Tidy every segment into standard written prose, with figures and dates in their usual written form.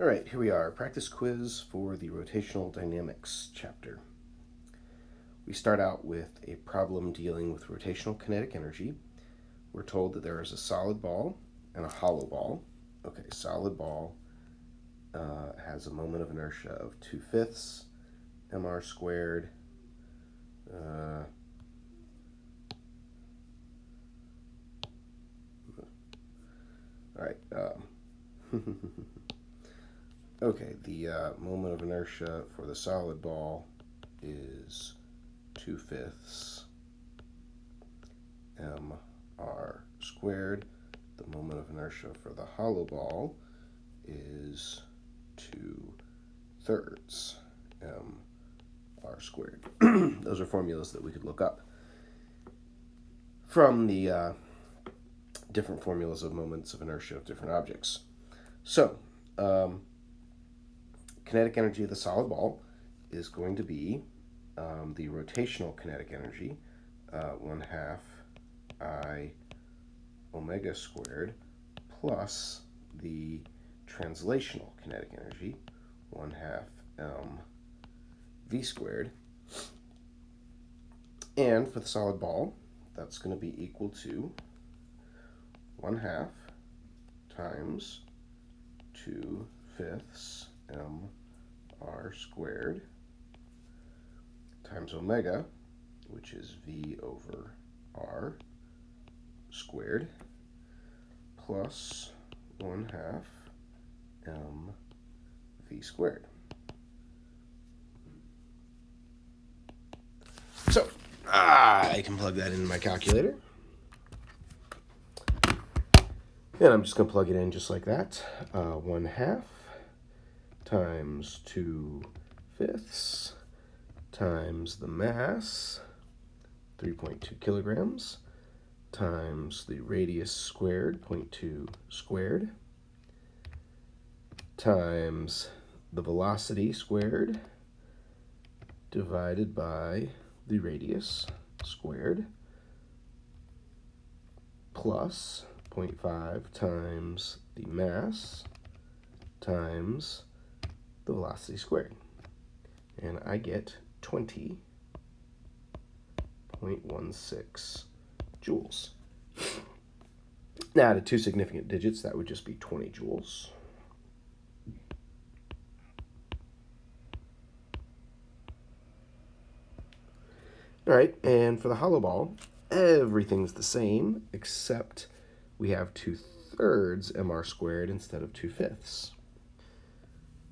All right, here we are, practice quiz for the rotational dynamics chapter. We start out with a problem dealing with rotational kinetic energy. We're told that there is a solid ball and a hollow ball. Okay, solid ball has a moment of inertia of 2/5 mr squared. All right. Okay, the moment of inertia for the solid ball is 2/5 mr squared. The moment of inertia for the hollow ball is 2/3 mr squared. Those are formulas that we could look up from the different formulas of moments of inertia of different objects. So, kinetic energy of the solid ball is going to be the rotational kinetic energy, 1/2 I omega squared, plus the translational kinetic energy, 1/2 v squared. And for the solid ball, that's going to be equal to 1/2 times 2/5 mr squared times omega, which is v over r squared, plus 1/2 v squared. So I can plug that into my calculator. And I'm just going to plug it in just like that. 1/2 times 2/5 times the mass, 3.2 kilograms, times the radius squared, 0.2 squared, times the velocity squared, divided by the radius squared, plus 0.5 times the mass times the velocity squared. And I get 20.16 joules. Now, to two significant digits, that would just be 20 joules. All right, and for the hollow ball, everything's the same except we have 2/3 mr squared instead of 2/5.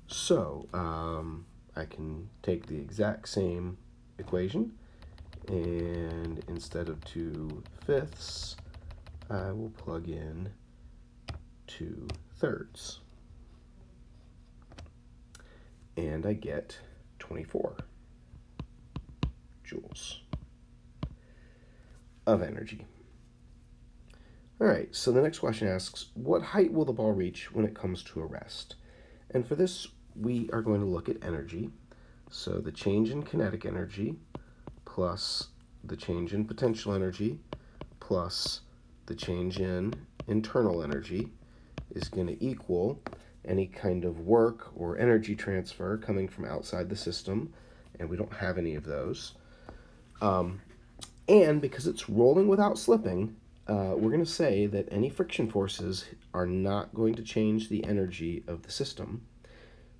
So I can take the exact same equation, and instead of 2/5, I will plug in 2/3. And I get 24 joules of energy. All right, so the next question asks, what height will the ball reach when it comes to a rest? And for this, we are going to look at energy. So the change in kinetic energy plus the change in potential energy plus the change in internal energy is going to equal any kind of work or energy transfer coming from outside the system, and we don't have any of those. And because it's rolling without slipping, we're going to say that any friction forces are not going to change the energy of the system.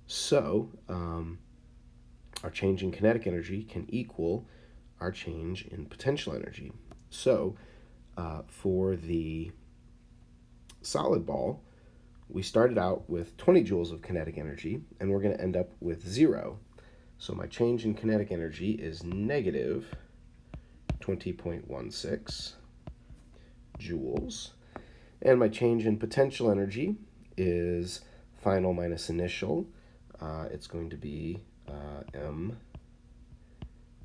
So our change in kinetic energy can equal our change in potential energy. So for the solid ball, we started out with 20 joules of kinetic energy, and we're going to end up with 0. So my change in kinetic energy is negative 20.16 joules. And my change in potential energy is final minus initial. It's going to be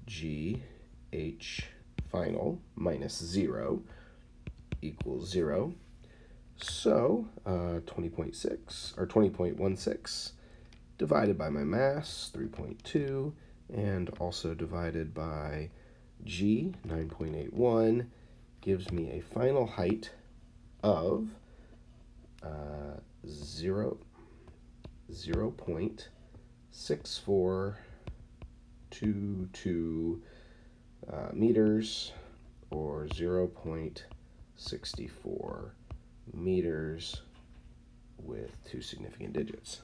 mgh final minus 0 equals 0. So 20.6 or 20.16 divided by my mass, 3.2, and also divided by g, 9.81, gives me a final height of 0.0 0.6422 meters, or 0.64 meters with two significant digits.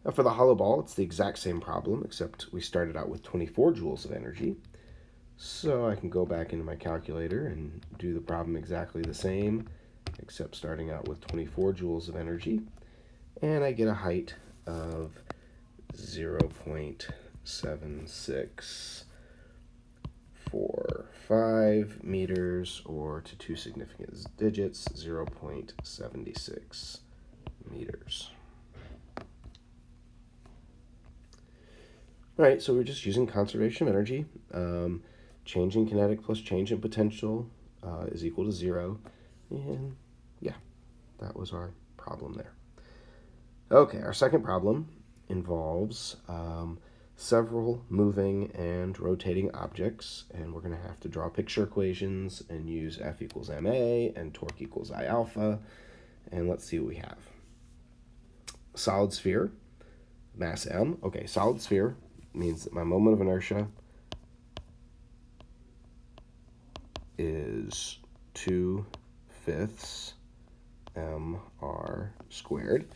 Now for the hollow ball, it's the exact same problem, except we started out with 24 joules of energy. So I can go back into my calculator and do the problem exactly the same, except starting out with 24 joules of energy. And I get a height of 0.7645 meters, or to two significant digits, 0.76 meters. All right, so we're just using conservation of energy. Change in kinetic plus change in potential is equal to 0. And yeah, that was our problem there. Okay, our second problem involves several moving and rotating objects, and we're going to have to draw picture equations and use F equals ma and torque equals I alpha. And let's see what we have. Solid sphere, mass m. Okay, solid sphere means that my moment of inertia is 2/5 mr squared.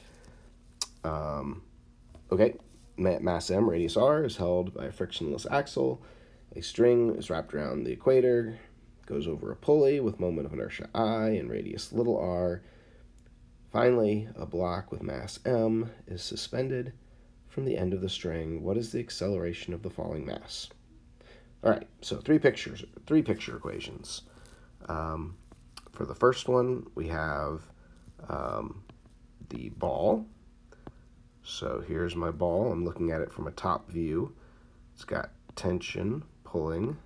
Okay, mass m, radius r, is held by a frictionless axle. A string is wrapped around the equator, goes over a pulley with moment of inertia I and radius little r. Finally, a block with mass m is suspended from the end of the string. What is the acceleration of the falling mass? All right, so three picture equations. For the first one, we have the ball. So here's my ball. I'm looking at it from a top view. It's got tension pulling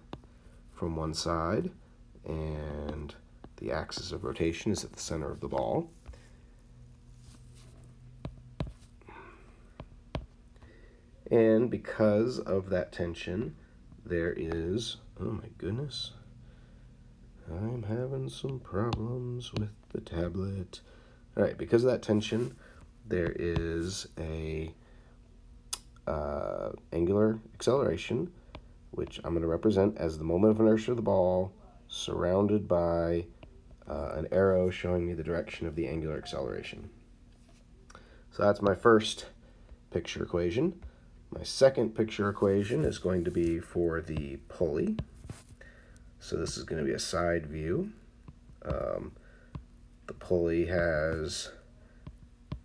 from one side, and the axis of rotation is at the center of the ball. And because of that tension, there is, oh my goodness, I'm having some problems with the tablet. All right, because of that tension, there is a angular acceleration, which I'm going to represent as the moment of inertia of the ball surrounded by an arrow showing me the direction of the angular acceleration. So that's my first picture equation. My second picture equation is going to be for the pulley. So this is going to be a side view. The pulley has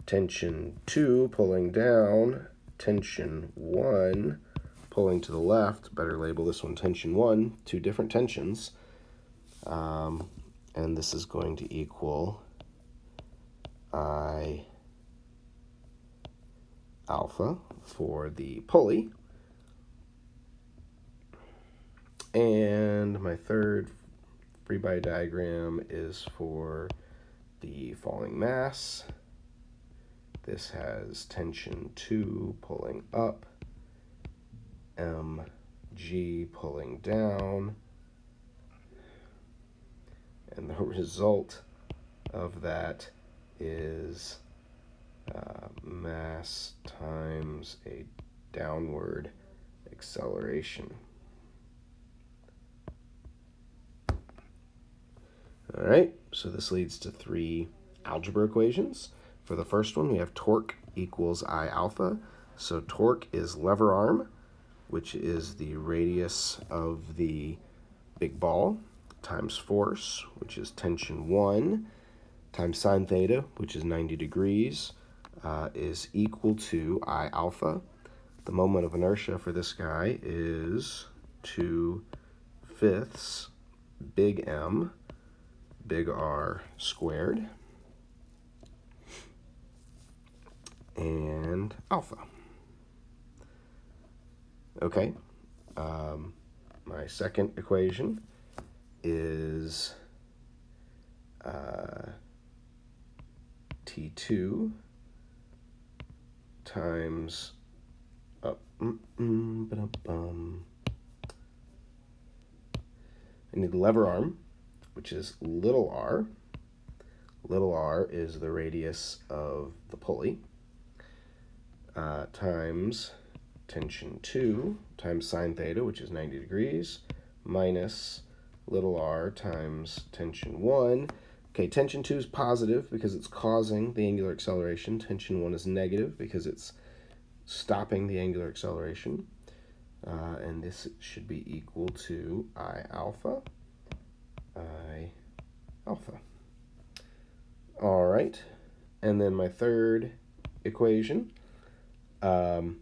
tension 2 pulling down, tension 1 pulling to the left. Better label this one tension 1, two different tensions. And this is going to equal I alpha for the pulley. And my third free body diagram is for the falling mass. This has tension 2 pulling up, mg pulling down, and the result of that is mass times a downward acceleration. All right, so this leads to three algebra equations. For the first one, we have torque equals I alpha. So torque is lever arm, which is the radius of the big ball, times force, which is tension 1, times sine theta, which is 90 degrees, is equal to I alpha. The moment of inertia for this guy is 2/5 big M, big R squared, and alpha. Okay, my second equation is T2 times I need the lever arm, which is little r. little r is the radius of the pulley, times tension 2 times sine theta, which is 90 degrees, minus little r times tension 1. Okay, tension 2 is positive because it's causing the angular acceleration. Tension 1 is negative because it's stopping the angular acceleration. And this should be equal to I alpha. All right, and then my third equation, better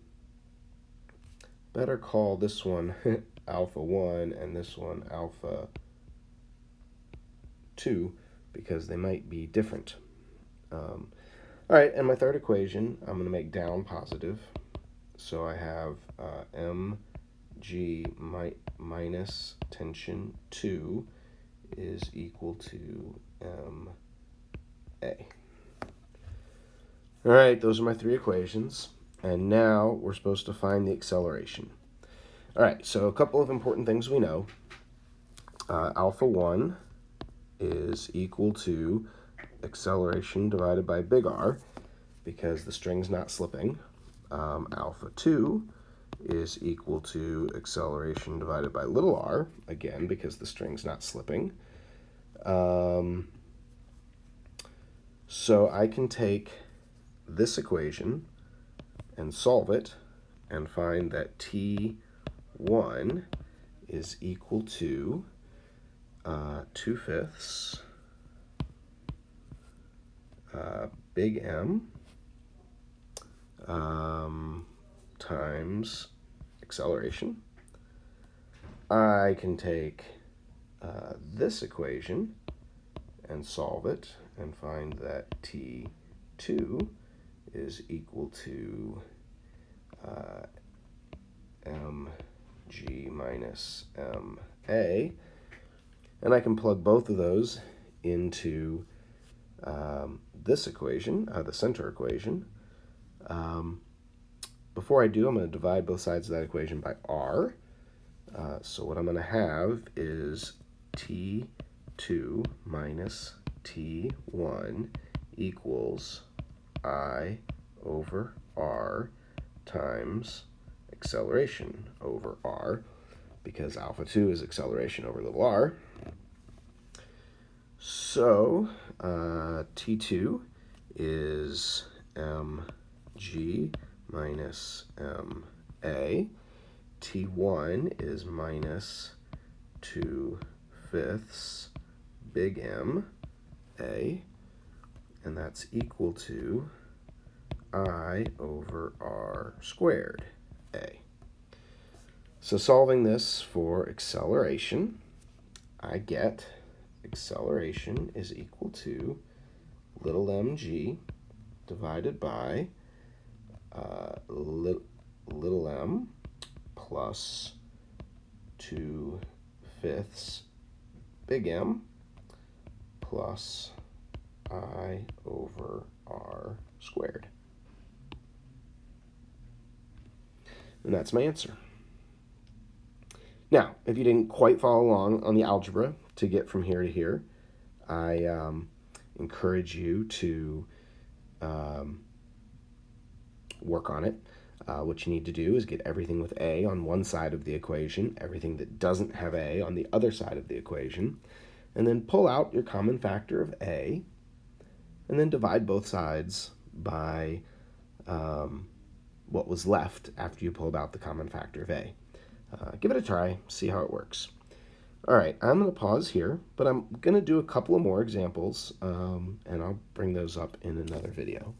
call this one alpha 1 and this one alpha 2 because they might be different. All right, and my third equation, I'm going to make down positive. So I have mg minus tension 2 is equal to ma. All right, those are my three equations. And now we're supposed to find the acceleration. All right, so a couple of important things we know. Alpha 1 is equal to acceleration divided by big R because the string's not slipping. Alpha 2 is equal to acceleration divided by little r, again, because the string's not slipping. So I can take this equation and solve it and find that T1 is equal to 2/5 big M times acceleration. I can take this equation and solve it and find that T2 is equal to mg minus ma. And I can plug both of those into this equation, the center equation. Before I do, I'm going to divide both sides of that equation by r. So what I'm going to have is T2 minus T1 equals I over r times acceleration over r, because alpha 2 is acceleration over little r. So T2 is mg minus ma. T1 is minus 2/5 big M A, and that's equal to I over r squared A. So solving this for acceleration, I get acceleration is equal to little mg divided by little m plus 2/5 big M plus I over r squared. And that's my answer. Now, if you didn't quite follow along on the algebra to get from here to here, I encourage you to work on it. What you need to do is get everything with A on one side of the equation, everything that doesn't have A on the other side of the equation, and then pull out your common factor of A, and then divide both sides by what was left after you pulled out the common factor of A. Give it a try, see how it works. All right, I'm going to pause here, but I'm going to do a couple of more examples, and I'll bring those up in another video.